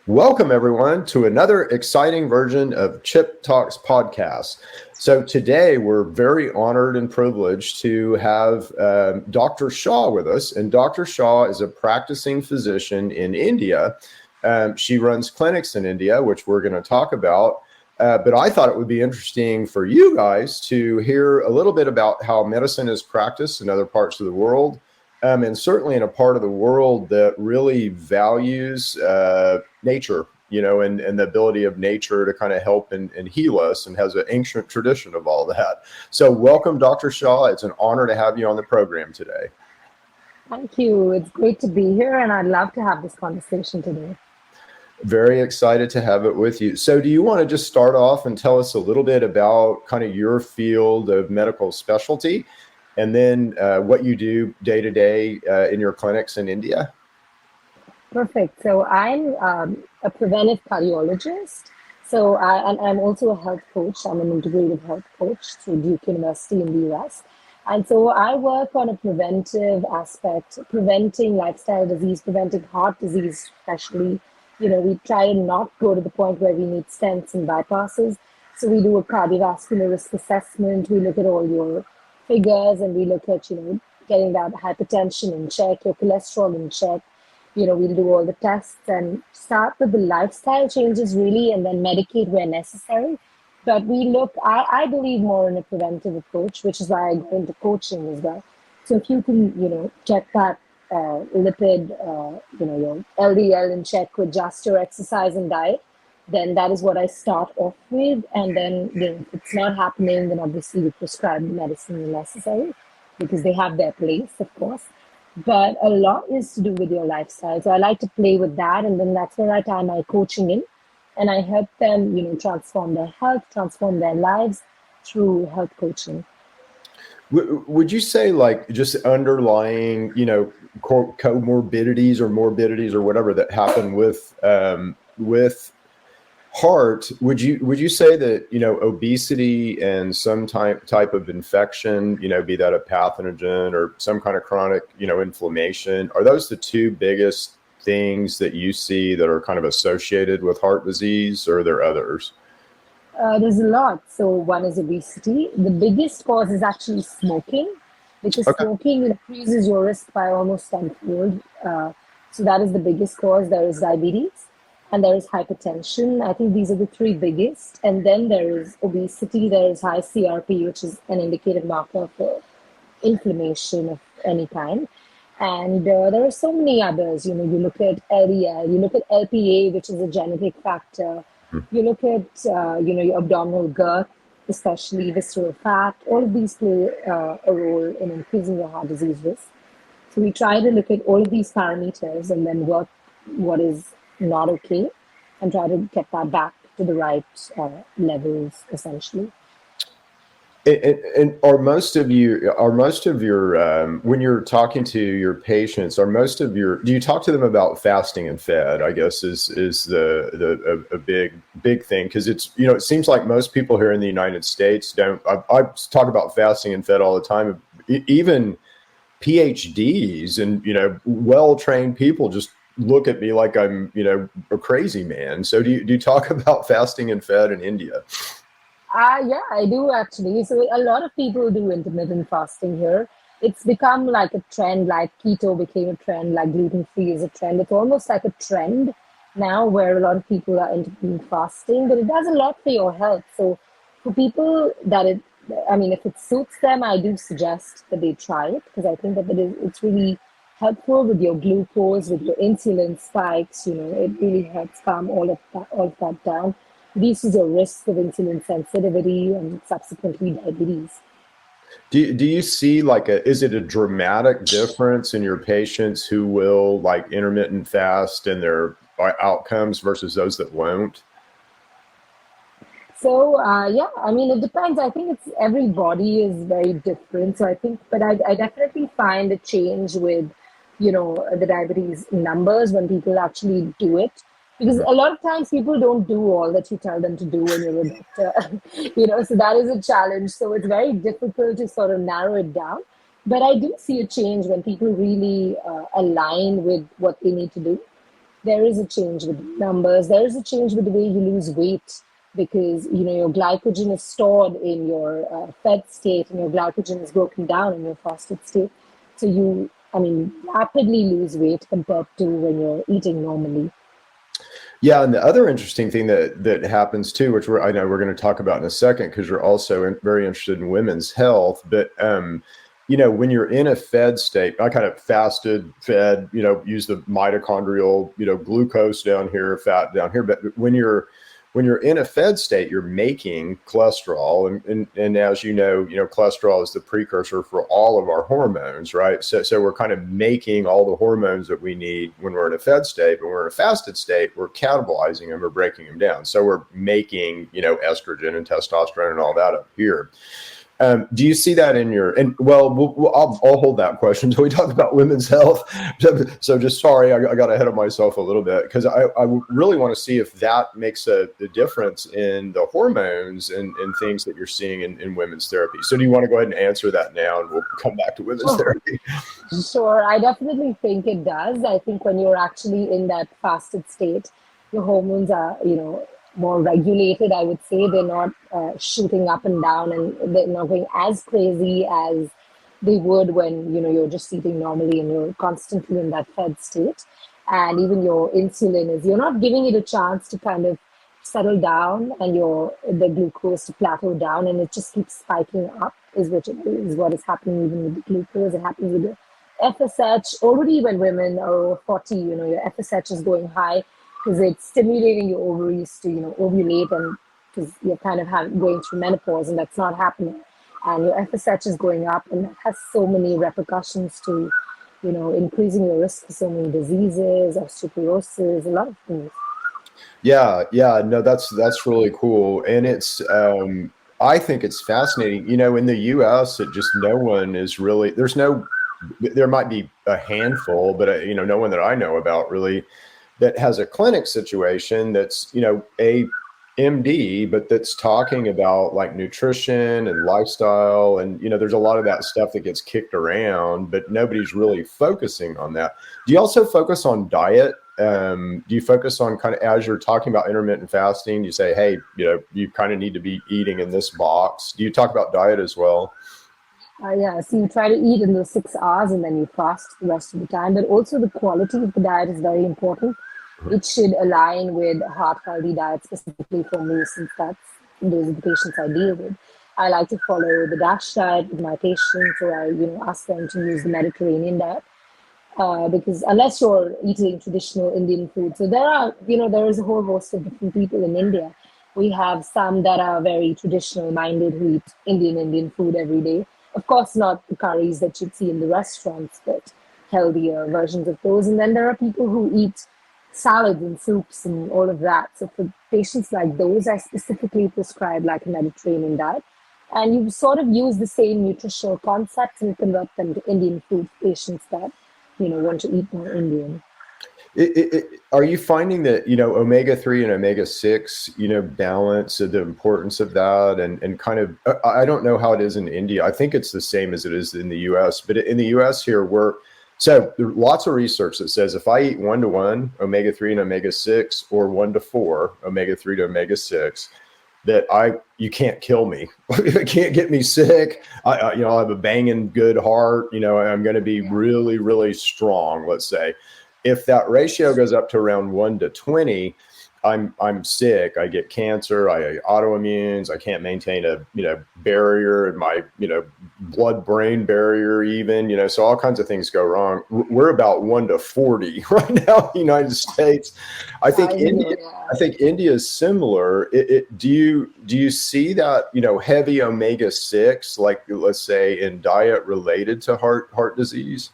Welcome, everyone, to another exciting version of Chip Talks podcast. So today we're very honored and privileged to have Dr. Shah with us. And Dr. Shah is a practicing physician in India. She runs clinics in India, which we're going to talk about. But I thought it would be interesting for you guys to hear a little bit about how medicine is practiced in other parts of the world. And certainly in a part of the world that really values nature, and the ability of nature to kind of help and heal us, and has an ancient tradition of all that. So welcome, Dr. Shah. It's an honor to have you on the program today. Thank you. It's great to be here, and I'd love to have this conversation today. Very excited to have it with you. So do you want to just start off and tell us a little bit about kind of your field of medical specialty, and then what you do day to day in your clinics in India? Perfect. So I'm a preventive cardiologist. And I'm also a health coach. I'm an integrative health coach through Duke University in the US. And so I work on a preventive aspect, preventing lifestyle disease, preventing heart disease, especially. We try to not go to the point where we need stents and bypasses. So we do a cardiovascular risk assessment. We look at all your figures, and we look at, getting that hypertension in check, your cholesterol in check. We'll do all the tests and start with the lifestyle changes really, and then medicate where necessary. But I believe more in a preventive approach, which is why I go into coaching as well. So if you can, check that lipid, your LDL in check with just your exercise and diet, then that is what I start off with. And then, if it's not happening, then obviously we prescribe medicine when necessary, because they have their place, of course. But a lot is to do with your lifestyle. So I like to play with that. And then that's where I tie my coaching in. And I help them, transform their health, transform their lives through health coaching. Would you say, like, just underlying, comorbidities or morbidities or whatever that happen with heart, would you say that, obesity and some type of infection, be that a pathogen or some kind of chronic, inflammation, are those the two biggest things that you see that are kind of associated with heart disease, or are there others? There's a lot. So one is obesity. The biggest cause is actually smoking, because Okay. smoking increases your risk by almost tenfold. So that is the biggest cause. There is diabetes, and there is hypertension. I think these are the three biggest. And then there is obesity. There is high CRP, which is an indicative marker for inflammation of any kind. And there are so many others. You look at LDL, you look at LPA, which is a genetic factor. You look at, your abdominal girth, especially visceral fat. All of these play a role in increasing your heart disease risk. So we try to look at all of these parameters and then work what is not okay, and try to get that back to the right levels, essentially. And are most of your when you're talking to your patients, do you talk to them about fasting and fed? I guess is a big thing, because it's, it seems like most people here in the United States don't. I talk about fasting and fed all the time. Even PhDs and well-trained people just look at me like I'm a crazy man. So do you talk about fasting and fed in India? Yeah, I do actually. So a lot of people do intermittent fasting here. It's become like a trend, like keto became a trend, like gluten-free is a trend. It's almost like a trend now where a lot of people are intermittent fasting, but it does a lot for your health. So for people if it suits them, I do suggest that they try it, because I think that it's really helpful with your glucose, with your insulin spikes. It really helps calm all of that down. Reduces your risk of insulin sensitivity and subsequently diabetes. Do you see, is it a dramatic difference in your patients who will like intermittent fast and their outcomes versus those that won't? So it depends. I think every body is very different. So I think, but I definitely find a change with, the diabetes numbers when people actually do it. Because a lot of times people don't do all that you tell them to do when you're a doctor, so that is a challenge. So it's very difficult to sort of narrow it down. But I do see a change when people really align with what they need to do. there is a change with numbers. There is a change with the way you lose weight because your glycogen is stored in your fed state, and your glycogen is broken down in your fasted state. So rapidly lose weight compared to when you're eating normally. Yeah, and the other interesting thing that happens too, which I know we're going to talk about in a second, because you're also very interested in women's health. But when you're in a fed state, I kind of fasted, fed, use the mitochondrial, glucose down here, fat down here. But when you're in a fed state, you're making cholesterol, and as cholesterol is the precursor for all of our hormones, right? So we're kind of making all the hormones that we need when we're in a fed state. When we're in a fasted state, we're catabolizing them or breaking them down. So we're making estrogen and testosterone and all that up here. Do you see that in your, I'll hold that question until we talk about women's health. So just sorry, I got ahead of myself a little bit, because I really want to see if that makes the difference in the hormones and things that you're seeing in women's therapy. So do you want to go ahead and answer that now, and we'll come back to women's therapy? Sure, I definitely think it does. I think when you're actually in that fasted state, your hormones are, more regulated, I would say. They're not shooting up and down, and they're not going as crazy as they would when, you're just eating normally and you're constantly in that fed state. And even your insulin you're not giving it a chance to kind of settle down, and the glucose to plateau down, and it just keeps spiking up is what is happening even with the glucose. It happens with the FSH. Already when women are over 40, your FSH is going high because it's stimulating your ovaries to, ovulate, and because you're kind of going through menopause, and that's not happening. And your FSH is going up, and that has so many repercussions to, increasing your risk for so many diseases, osteoporosis, a lot of things. Yeah, no, that's really cool. And it's, I think it's fascinating. In the US, it just, no one is really, there might be a handful, but no one that I know about really that has a clinic situation that's, a MD, but that's talking about like nutrition and lifestyle. And, there's a lot of that stuff that gets kicked around, but nobody's really focusing on that. Do you also focus on diet? Do you focus on kind of, as you're talking about intermittent fasting, you say, hey, you kind of need to be eating in this box? Do you talk about diet as well? Yeah, so you try to eat in those 6 hours, and then you fast the rest of the time. But also the quality of the diet is very important. It should align with heart healthy diet, specifically for me, since those are the patients I deal with. I like to follow the DASH diet with my patients, or I ask them to use the Mediterranean diet. Because unless you're eating traditional Indian food, so there is a whole host of different people in India. We have some that are very traditional minded who eat Indian food every day. Of course, not the curries that you'd see in the restaurants, but healthier versions of those. And then there are people who eat salads and soups and all of that. So for patients like those, I specifically prescribe like a Mediterranean diet. And you sort of use the same nutritional concepts and convert them to Indian food for patients that, want to eat more Indian. Are you finding that, omega-3 and omega-6, balance the importance of that, and kind of, I don't know how it is in India. I think it's the same as it is in the US, but in the US here, so there's lots of research that says if I eat 1-to-1 omega-3 and omega-6, or 1-to-4 omega-3 to omega-6, that you can't kill me. You can't get me sick. I have a banging good heart. I'm going to be really, really strong, let's say. If that ratio goes up to around 1-to-20, I'm sick. I get cancer. I autoimmunes. I can't maintain a barrier in my blood-brain barrier even. So all kinds of things go wrong. We're about 1-to-40 right now in the United States. I think India is similar. Do you see that heavy omega-6, like let's say in diet, related to heart disease?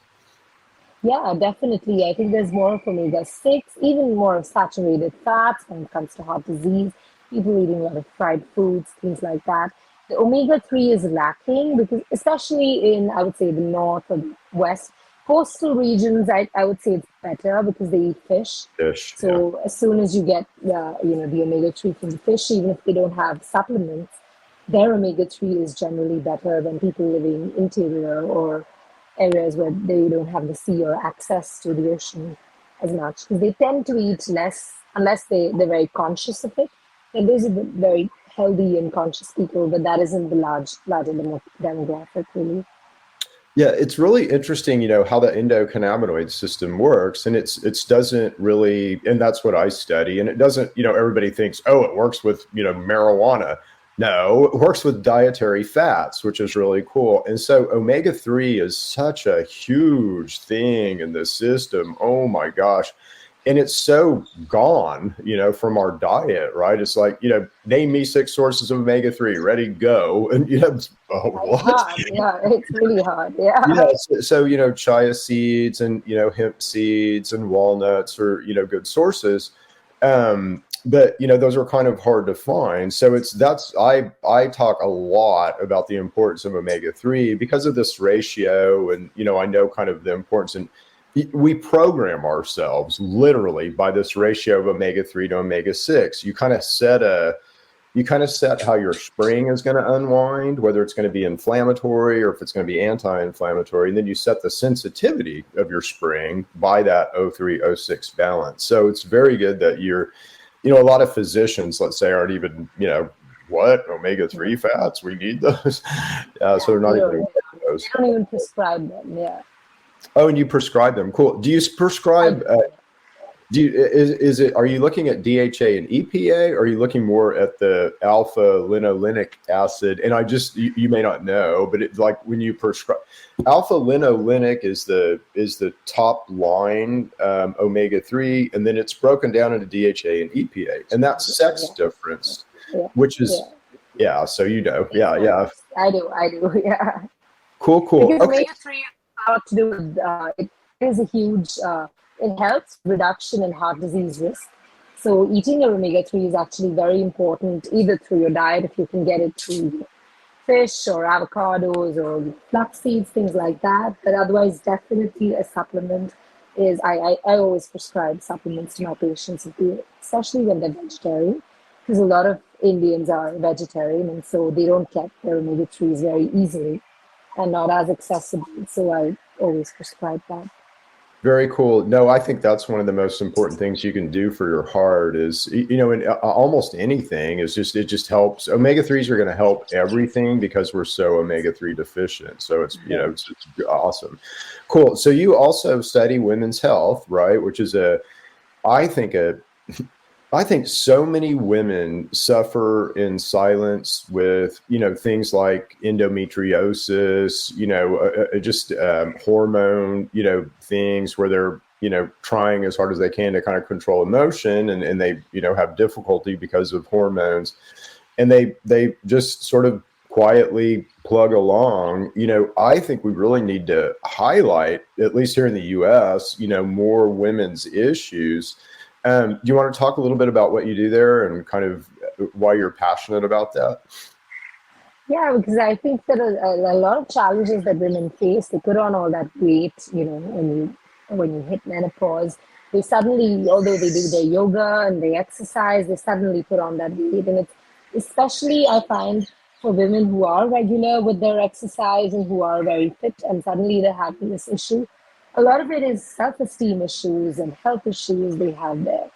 Yeah, definitely. I think there's more of omega-6, even more of saturated fats when it comes to heart disease, people eating a lot of fried foods, things like that. The omega-3 is lacking because, especially in, I would say, the north or the west, coastal regions, I would say it's better because they eat fish. So as soon as you get the omega-3 from the fish, even if they don't have supplements, their omega-3 is generally better than people living interior or areas where they don't have the sea or access to the ocean. as much because they tend to eat less unless they're very conscious of it. And those are the very healthy and conscious people, but that isn't the larger demographic, really. Yeah, it's really interesting, how the endocannabinoid system works, and it's doesn't really, and that's what I study, and it doesn't, everybody thinks, oh, it works with, marijuana. No, it works with dietary fats, which is really cool. And so omega-3 is such a huge thing in the system. Oh my gosh. And it's so gone, from our diet, right? It's like, name me 6 sources of omega-3, ready, go. And, It's what? hard. Yeah, it's really hard. Yeah. Yeah. So, chia seeds and, hemp seeds and walnuts are, good sources. But, those are kind of hard to find. So I talk a lot about the importance of omega-3 because of this ratio. And, I know kind of the importance, and we program ourselves literally by this ratio of omega-3 to omega-6. You kind of set how your spring is going to unwind, whether it's going to be inflammatory or if it's going to be anti-inflammatory. And then you set the sensitivity of your spring by that O3, O6 balance. So it's very good that a lot of physicians, let's say, aren't even, what, omega-3 fats? We need those. So they're not even those. They don't even prescribe them. Yeah. Oh, and you prescribe them. Cool. Do you prescribe? Are you looking at DHA and EPA, or are you looking more at the alpha linolenic acid? And you may not know, but it's like when you prescribe alpha linolenic is the top line omega-3, and then it's broken down into DHA and EPA, and that's sex difference, which is So yeah. I do. Yeah. Cool. Because Okay. omega-3 to do with it is a huge it helps reduction in heart disease risk. So eating your omega-3 is actually very important, either through your diet, if you can get it through fish or avocados or flax seeds, things like that. But otherwise, definitely a supplement is, I always prescribe supplements to my patients, especially when they're vegetarian, because a lot of Indians are vegetarian, and so they don't get their omega-3s very easily and not as accessible. So I always prescribe that. Very cool. No, I think that's one of the most important things you can do for your heart is, in almost anything is it just helps. Omega-3s are going to help everything because we're so omega-3 deficient. So it's awesome. Cool. So you also study women's health, right? Which is I think so many women suffer in silence with, things like endometriosis, hormone, things where they're, trying as hard as they can to kind of control emotion, and they, have difficulty because of hormones, and they just sort of quietly plug along. I think we really need to highlight, at least here in the US, more women's issues. Do you want to talk a little bit about what you do there and kind of why you're passionate about that? Yeah, because I think that a lot of challenges that women face, they put on all that weight, when you hit menopause, they suddenly, although they do their yoga and they exercise, they suddenly put on that weight. And it's especially, I find, for women who are regular with their exercise and who are very fit, and suddenly they're having this issue. A lot of it is self-esteem issues and health issues. They have their,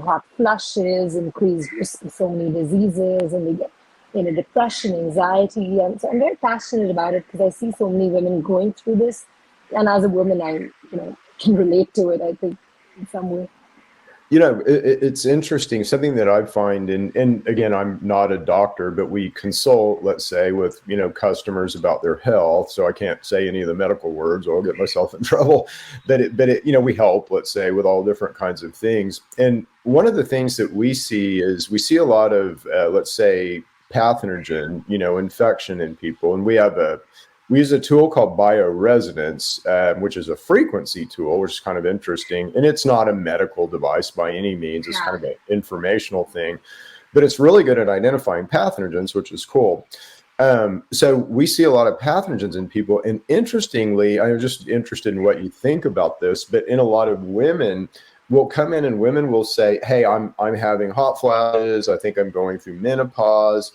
hot flushes, increased risk of so many diseases, and they get, depression, anxiety. And so I'm very passionate about it because I see so many women going through this. And as a woman, I, can relate to it, I think, in some way. It's interesting. Something that I find, and again, I'm not a doctor, but we consult, let's say, with, customers about their health. So I can't say any of the medical words or I'll get myself in trouble, but we help, let's say, with all different kinds of things. And one of the things that we see a lot of, let's say, pathogen, infection in people. And we use a tool called bioresonance, which is a frequency tool, which is kind of interesting. And it's not a medical device by any means. It's kind of an informational thing, but it's really good at identifying pathogens, which is cool. So we see a lot of pathogens in people. And interestingly, I'm just interested in what you think about this, but in a lot of women will come in and women will say, hey, I'm having hot flashes. I think I'm going through menopause.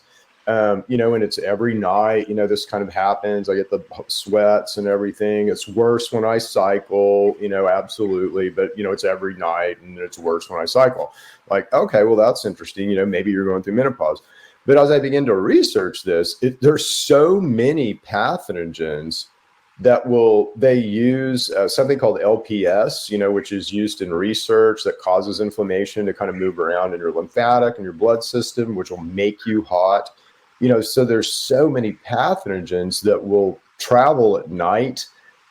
And it's every night, this kind of happens. I get the sweats and everything. It's worse when I cycle, absolutely. But, it's every night and it's worse when I cycle. Like, okay, well, that's interesting. Maybe you're going through menopause. But as I begin to research this, there's so many pathogens that they use something called LPS, which is used in research that causes inflammation to kind of move around in your lymphatic and your blood system, which will make you hot. So there's so many pathogens that will travel at night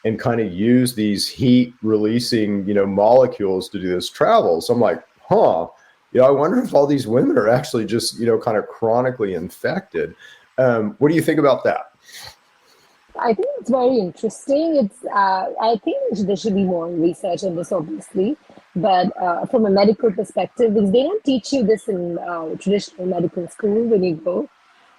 and kind of use these heat releasing, molecules to do this travel. So I'm like, I wonder if all these women are actually just, kind of chronically infected. What do you think about that? I think it's very interesting. I think there should be more research on this, obviously, but from a medical perspective, because they don't teach you this in traditional medical school when you go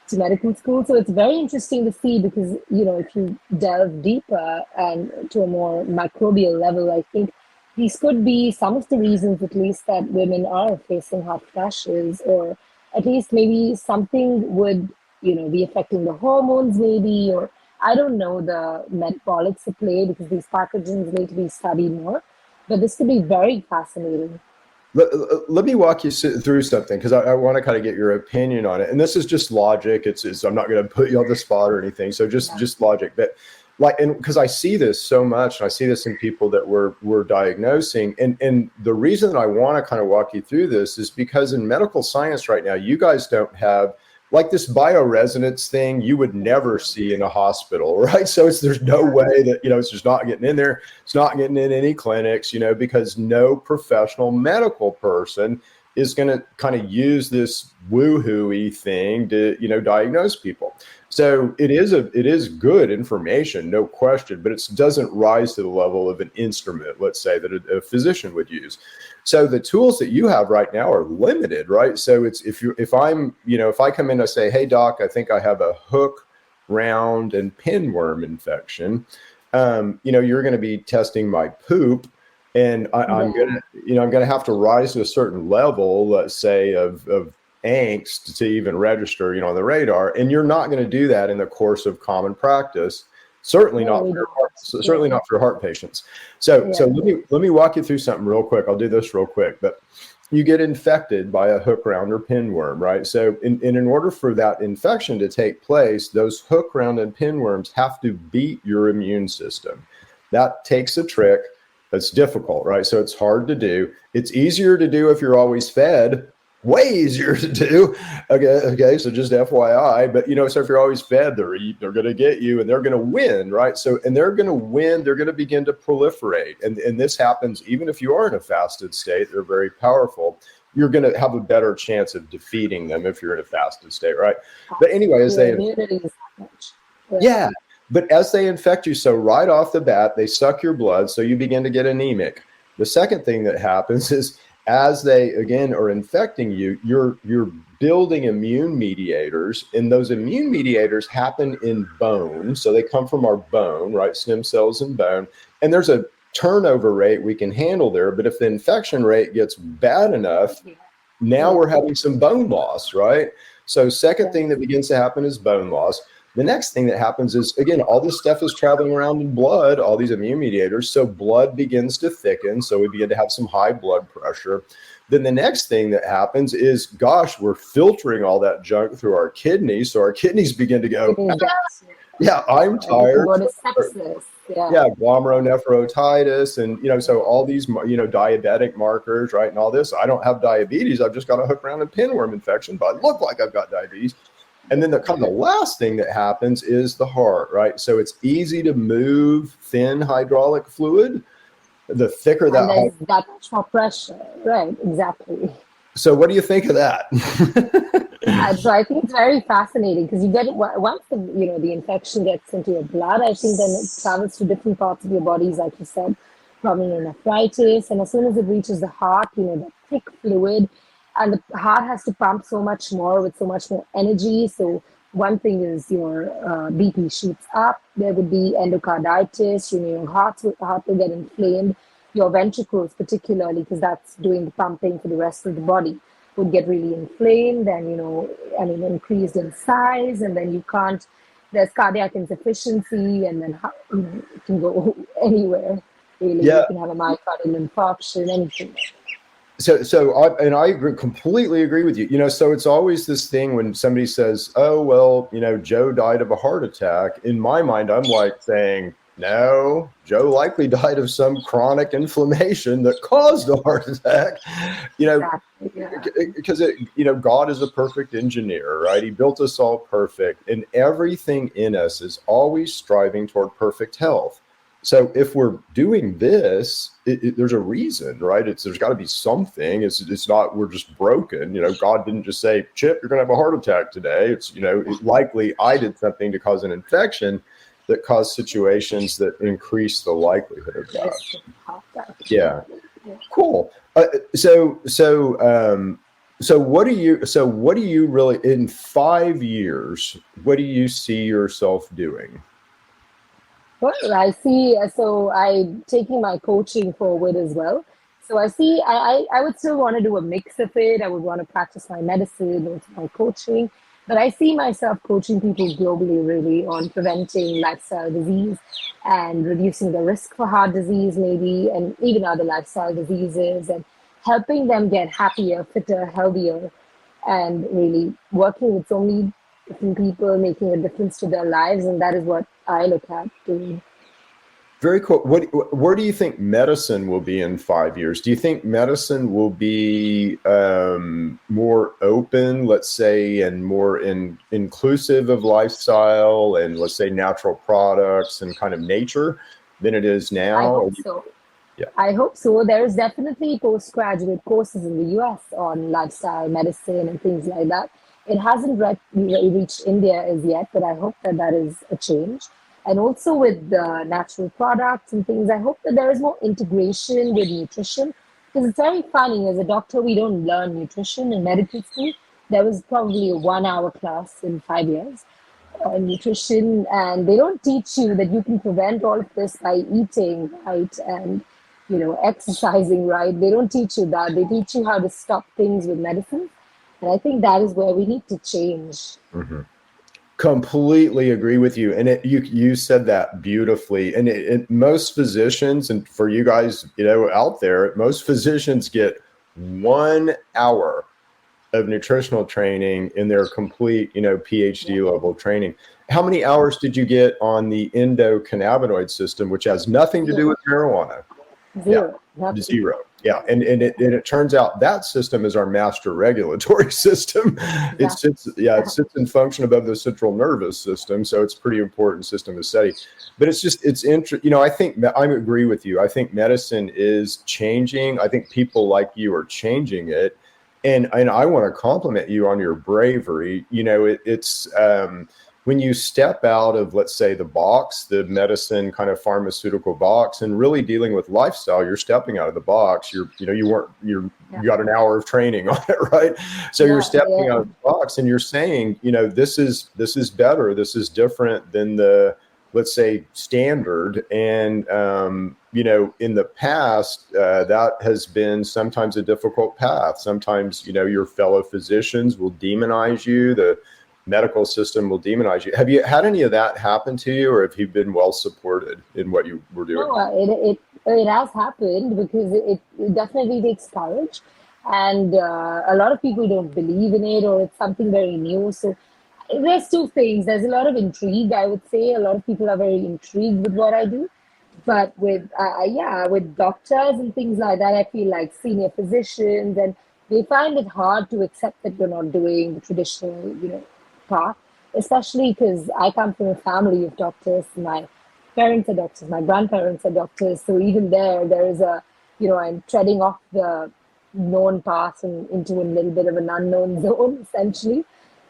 to medical school. So it's very interesting to see because, if you delve deeper and to a more microbial level, I think these could be some of the reasons, at least, that women are facing hot flashes, or at least maybe something would, be affecting the hormones maybe, or I don't know the metabolics at play because these pathogens need to be studied more. But this could be very fascinating. Let me walk you through something because I want to kind of get your opinion on it. And this is just logic. It's I'm not going to put you on the spot or anything. So just logic. But and because I see this so much, and I see this in people that we're diagnosing. And the reason that I want to kind of walk you through this is because in medical science right now, you guys don't have like this bioresonance thing you would never see in a hospital, right? So there's no way that, it's just not getting in there. It's not getting in any clinics, because no professional medical person is going to kind of use this woo-hoo-y thing to, diagnose people. So it is good information, no question, but it doesn't rise to the level of an instrument, let's say, that a physician would use. So the tools that you have right now are limited, right? So if I come in and I say, hey doc, I think I have a hook, round, and pinworm infection, you're going to be testing my poop. And I'm gonna have to rise to a certain level, let's say, of angst to even register, on the radar. And you're not going to do that in the course of common practice. Certainly not for heart patients. So let me walk you through something real quick. I'll do this real quick. But you get infected by a hook, round, or pinworm, right? So in order for that infection to take place, those hook, round, and pinworms have to beat your immune system. That takes a trick. That's difficult, right? So it's hard to do. It's easier to do if you're always fed. Way easier to do. Okay. So just FYI, but so if you're always fed, they're going to get you and they're going to win, right? So, and they're going to win. They're going to begin to proliferate, and this happens even if you are in a fasted state. They're very powerful. You're going to have a better chance of defeating them if you're in a fasted state, right? But anyway, but as they infect you, so right off the bat, they suck your blood, so you begin to get anemic. The second thing that happens is as they, again, are infecting you, you're building immune mediators, and those immune mediators happen in bone. So they come from our bone, right? Stem cells in bone. And there's a turnover rate we can handle there. But if the infection rate gets bad enough, now we're having some bone loss, right? So second thing that begins to happen is bone loss. The next thing that happens is, again, all this stuff is traveling around in blood, all these immune mediators. So blood begins to thicken. So we begin to have some high blood pressure. Then the next thing that happens is, gosh, we're filtering all that junk through our kidneys. So our kidneys begin to go, I'm tired. Glomerulonephritis. And, so all these, diabetic markers, right? And all this. I don't have diabetes. I've just got a hook, round, and pinworm infection, but I look like I've got diabetes. And then the last thing that happens is the heart, right? So it's easy to move thin hydraulic fluid. The thicker that there's that much more pressure, right? Exactly. So what do you think of that? So I think it's very fascinating because you get once the infection gets into your blood, I think then it travels to different parts of your bodies, like you said, glomerulonephritis, and as soon as it reaches the heart, the thick fluid. And the heart has to pump so much more with so much more energy. So one thing is your BP shoots up. There would be endocarditis. Your heart will get inflamed. Your ventricles particularly, because that's doing the pumping for the rest of the body. would get really inflamed and, increased in size, and then there's cardiac insufficiency, and then, it can go anywhere, really. Yeah. You can have a myocardial infarction, anything. I completely agree with you. So it's always this thing when somebody says, "Oh, well, Joe died of a heart attack." In my mind, I'm like saying, "No, Joe likely died of some chronic inflammation that caused a heart attack." Exactly, yeah. Because God is a perfect engineer, right? He built us all perfect, and everything in us is always striving toward perfect health. So if we're doing this, there's a reason, right? There's got to be something. It's not we're just broken. God didn't just say, "Chip, you're going to have a heart attack today." It's likely I did something to cause an infection that caused situations that increase the likelihood of that. Yeah, cool. So what do you really in 5 years? What do you see yourself doing? Well, I see. So I'm taking my coaching forward as well. So I see, I would still want to do a mix of it. I would want to practice my medicine with my coaching. But I see myself coaching people globally, really, on preventing lifestyle disease and reducing the risk for heart disease, maybe, and even other lifestyle diseases, and helping them get happier, fitter, healthier, and really working with so many different people, making a difference to their lives. And that is what I look at doing. Very cool. Where do you think medicine will be in 5 years? Do you think medicine will be more open, let's say, and more inclusive of lifestyle and, let's say, natural products and kind of nature than it is now? I hope so. Yeah. I hope so. There is definitely postgraduate courses in the US on lifestyle medicine and things like that. It hasn't reached India as yet, but I hope that is a change. And also with the natural products and things, I hope that there is more integration with nutrition. Because it's very funny, as a doctor, we don't learn nutrition in medical school. There was probably a 1 hour class in 5 years on nutrition, and they don't teach you that you can prevent all of this by eating right and exercising right. They don't teach you that. They teach you how to stop things with medicine. And I think that is where we need to change. Mm-hmm. Completely agree with you. And you said that beautifully. And most physicians, and for you guys, out there, most physicians get 1 hour of nutritional training in their complete, PhD level training. How many hours did you get on the endocannabinoid system, which has nothing to do with marijuana? Zero. Yeah, zero. Yeah, and it turns out that system is our master regulatory system. It sits in function above the central nervous system, so it's a pretty important system to study. But it's interesting. I think I agree with you. I think medicine is changing. I think people like you are changing it, and I want to compliment you on your bravery. It's when you step out of, let's say, the medicine kind of pharmaceutical box, and really dealing with lifestyle, you're stepping out of the box. You got an hour of training on it, right? So you're stepping out of the box, and you're saying, this is better. This is different than the, let's say, standard. And in the past, that has been sometimes a difficult path. Sometimes, your fellow physicians will demonize you. The medical system will demonize you. Have you had any of that happen to you, or have you been well supported in what you were doing? No, it has happened, because it definitely takes courage, and a lot of people don't believe in it, or it's something very new. So there's two things. There's a lot of intrigue, I would say. A lot of people are very intrigued with what I do. But with doctors and things like that, I feel like senior physicians, and they find it hard to accept that you're not doing the traditional, path, especially because I come from a family of doctors. My parents are doctors, my grandparents are doctors. So even there is I'm treading off the known path and into a little bit of an unknown zone, essentially.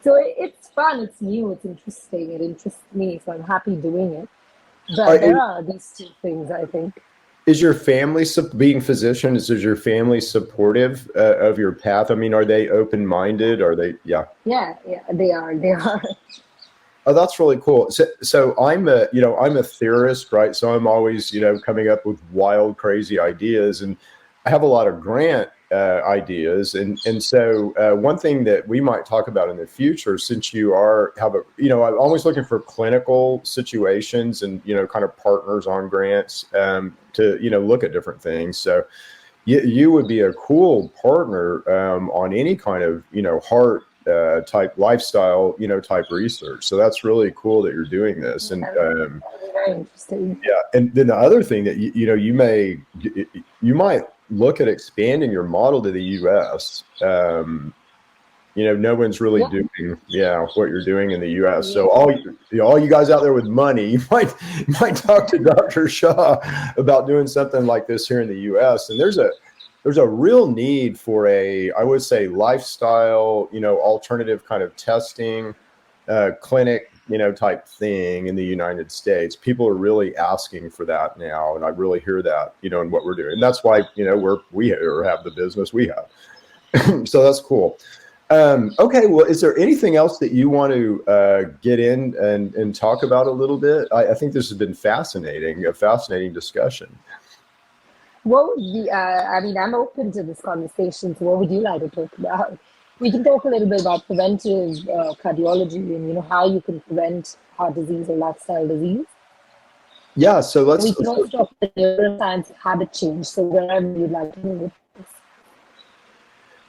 So it's fun, it's new, it's interesting, it interests me, so I'm happy doing it. But there are these two things, I think. Is your family, being physicians, is your family supportive of your path? I mean, are they open-minded? Are they? Yeah. Yeah, they are. Oh, that's really cool. So I'm a theorist, right? So I'm always, coming up with wild, crazy ideas. And I have a lot of grant ideas, and so one thing that we might talk about in the future, since you I'm always looking for clinical situations and kind of partners on grants to look at different things. So you would be a cool partner on any kind of heart type lifestyle type research. So that's really cool that you're doing this. And very interesting. yeah, and then the other thing that you might look at expanding your model to the U.S. No one's really doing what you're doing in the U.S. So all you guys out there with money, you might talk to Dr. Shah about doing something like this here in the U.S. And there's a real need for I would say, lifestyle, alternative kind of testing clinic, type thing in the United States. People are really asking for that now, and I really hear that, in what we're doing. And that's why, we have the business we have. So that's cool. Okay, well, is there anything else that you want to get in and talk about a little bit? I think this has been a fascinating discussion. What would be, I'm open to this conversation, so what would you like to talk about? We can talk a little bit about preventive cardiology and, how you can prevent heart disease or lifestyle disease. Yeah, so we can also talk about the neuroscience of habit change, so wherever you'd like to move with this.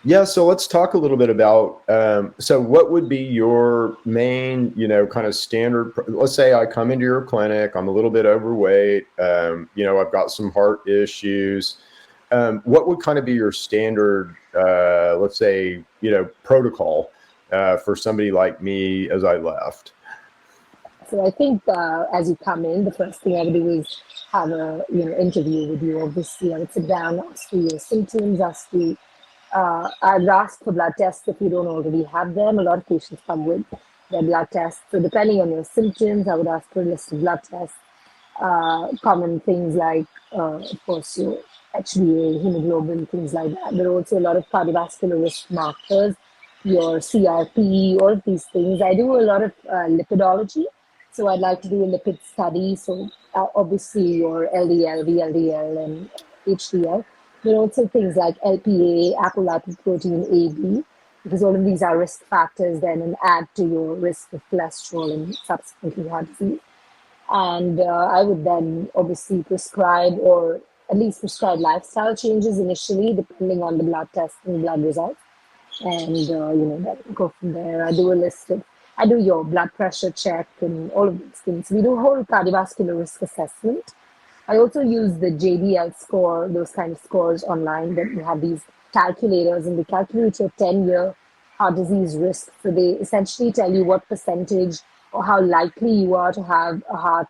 Yeah, so let's talk a little bit about, so what would be your main, kind of standard, let's say I come into your clinic, I'm a little bit overweight, I've got some heart issues. What would kind of be your standard, let's say, protocol for somebody like me as I left? So I think as you come in, the first thing I would do is have a interview with you. Obviously, I would sit down, ask you your symptoms, I'd ask for blood tests if you don't already have them. A lot of patients come with their blood tests. So depending on your symptoms, I would ask for a list of blood tests. Common things like, of course, your HbA, hemoglobin, things like that. But also a lot of cardiovascular risk markers, your CRP, all of these things. I do a lot of lipidology. So I'd like to do a lipid study. So obviously your LDL, VLDL, and HDL. But also things like LPA, apolipoprotein A, B, because all of these are risk factors then and add to your risk of cholesterol and subsequently heart disease. And I would then obviously prescribe or at least prescribe lifestyle changes initially, depending on the blood test and blood results. And, then go from there. I do your blood pressure check and all of these things. We do a whole cardiovascular risk assessment. I also use the JDL score, those kind of scores online that you have these calculators, and they calculate your 10-year heart disease risk. So they essentially tell you what percentage or how likely you are to have a heart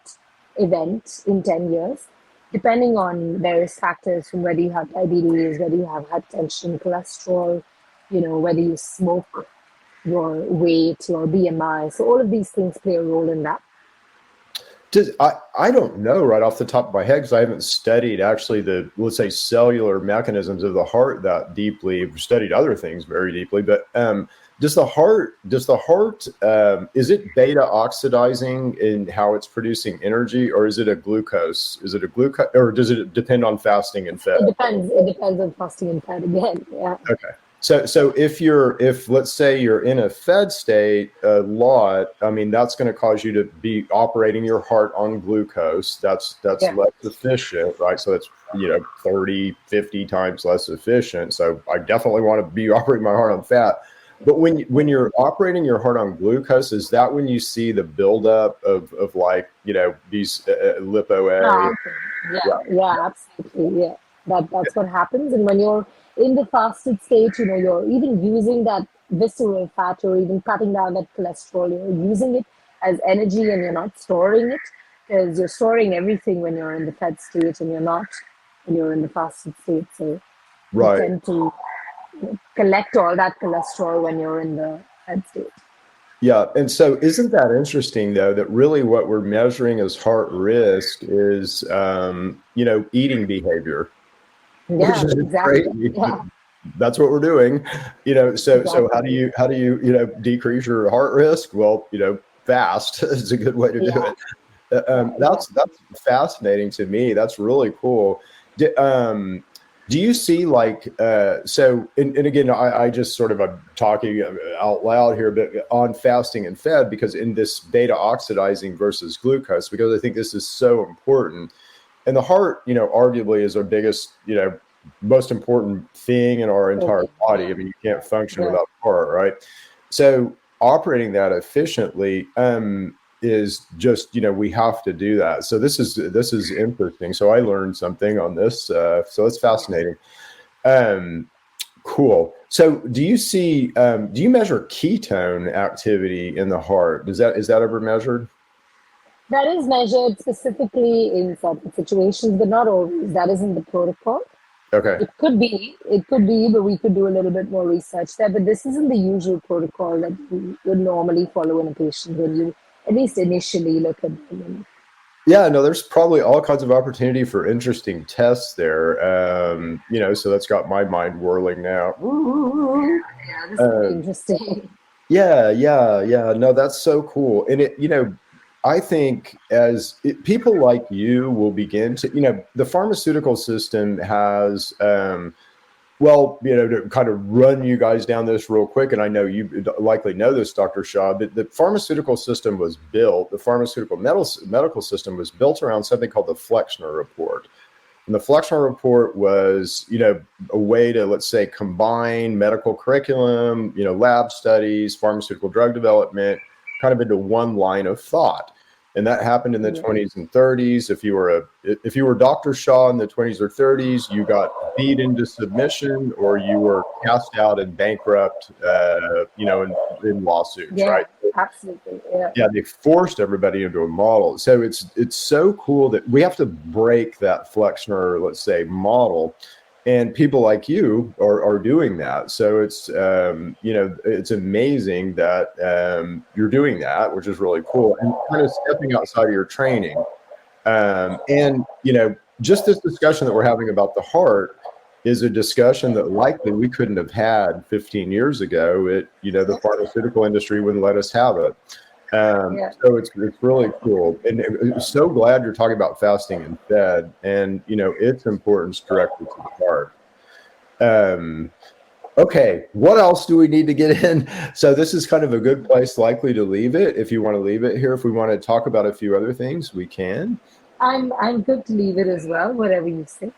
event in 10 years, depending on various factors, from whether you have diabetes, whether you have hypertension, cholesterol, whether you smoke, your weight, your BMI. So all of these things play a role in that. I don't know right off the top of my head, because I haven't studied actually the, let's say, cellular mechanisms of the heart that deeply. We've studied other things very deeply, but does the heart, is it beta oxidizing in how it's producing energy, or is it a glucose? Is it a glucose, or does it depend on fasting and fed? It depends on fasting and fed again. Yeah. Okay. So if let's say you're in a fed state a lot, I mean, that's going to cause you to be operating your heart on glucose. That's less efficient, right? So it's 30, 50 times less efficient. So I definitely want to be operating my heart on fat. But when you're operating your heart on glucose, is that when you see the buildup of like these lipo-A? Yeah, absolutely. Yeah, that's what happens. And when you're in the fasted state, you're even using that visceral fat, or even cutting down that cholesterol, you're using it as energy and you're not storing it, because you're storing everything when you're in the fed state and you're not when you're in the fasted state. So you tend to collect all that cholesterol when you're in the fed state. Yeah. And so isn't that interesting, though, that really what we're measuring as heart risk is, eating behavior. Yeah, exactly. Yeah. That's what we're doing, so how do you decrease your heart risk? Well, fast is a good way to do it. That's fascinating to me. That's really cool. Do you see like, and again, I just sort of, I'm talking out loud here, but on fasting and fed, because in this beta oxidizing versus glucose, because I think this is so important. And the heart, arguably is our biggest, most important thing in our entire body. I mean, you can't function without the heart, right? So operating that efficiently, is just, we have to do that. So this is interesting. So I learned something on this. So it's fascinating. Cool. So do you measure ketone activity in the heart? Is that ever measured? That is measured specifically in certain situations, but not always. That isn't the protocol. Okay. It could be, but we could do a little bit more research there. But this isn't the usual protocol that you would normally follow in a patient when you, at least initially, look at them. Yeah, no, there's probably all kinds of opportunity for interesting tests there. So that's got my mind whirling now. Yeah, this is interesting. Yeah. No, that's so cool. And I think people like you will begin to, the pharmaceutical system has, to kind of run you guys down this real quick, and I know you likely know this, Dr. Shah, but the pharmaceutical system was built, the pharmaceutical medical system was built around something called the Flexner Report. And the Flexner Report was, a way to, let's say, combine medical curriculum, lab studies, pharmaceutical drug development, kind of into one line of thought. And that happened in the 20s and 30s. If you were Dr. Shah in the 20s or 30s, you got beat into submission, or you were cast out and bankrupt, in lawsuits, right? Absolutely. Yeah, they forced everybody into a model. So it's so cool that we have to break that Flexner, let's say, model. And people like you are doing that. So it's, it's amazing that you're doing that, which is really cool, and kind of stepping outside of your training. Just this discussion that we're having about the heart is a discussion that likely we couldn't have had 15 years ago. The pharmaceutical industry wouldn't let us have it. So it's really cool, and I'm so glad you're talking about fasting and fed, and its importance directly to the heart. Okay, what else do we need to get in? So this is kind of a good place likely to leave it. If you want to leave it here, if we want to talk about a few other things, we can. I'm good to leave it as well, whatever you say.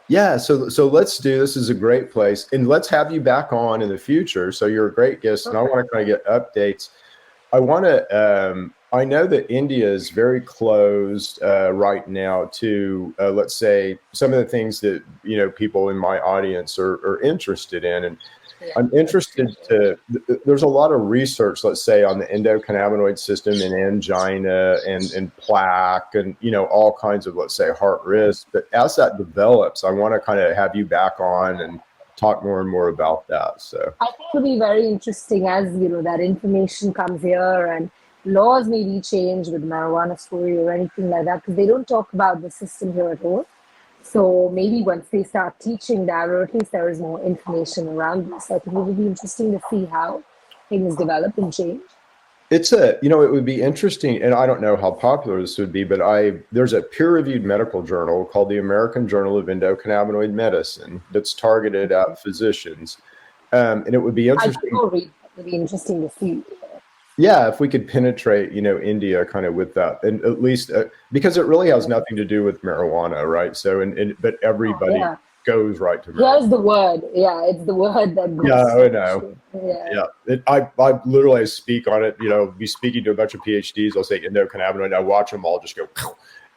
Yeah, so let's do this. Is a great place, and let's have you back on in the future. So you're a great guest, and I want to kind of get updates. I know that India is very closed right now to, let's say, some of the things that, people in my audience are interested in. And I'm interested there's a lot of research, let's say, on the endocannabinoid system and angina and plaque and, all kinds of, let's say, heart risk. But as that develops, I want to kind of have you back on and talk more and more about that. So I think it'll be very interesting as that information comes here, and laws may be changed with marijuana story or anything like that, because they don't talk about the system here at all. So maybe once they start teaching that, or at least there is more information around this, I think it would be interesting to see how things develop and change. it would be interesting, and I don't know how popular this would be, but there's a peer-reviewed medical journal called the American Journal of Endocannabinoid Medicine that's targeted at physicians, and it would be interesting. It would be interesting to see. Yeah, if we could penetrate, India kind of with that, and at least because it really has nothing to do with marijuana, right? So, but everybody goes right to marijuana. Here's the word. Yeah, it's the word that goes. Yeah, I know. Yeah. I literally speak on it. Be speaking to a bunch of PhDs. I'll say endocannabinoid. I watch them all just go,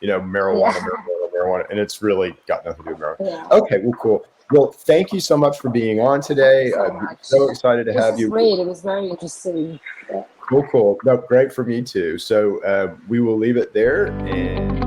marijuana, and it's really got nothing to do with marijuana. Yeah. Okay, well, cool. Well, thank you so much for being on today. I'm so excited to have you. Great. It was very interesting. Cool. No, great for me too. So we will leave it there, and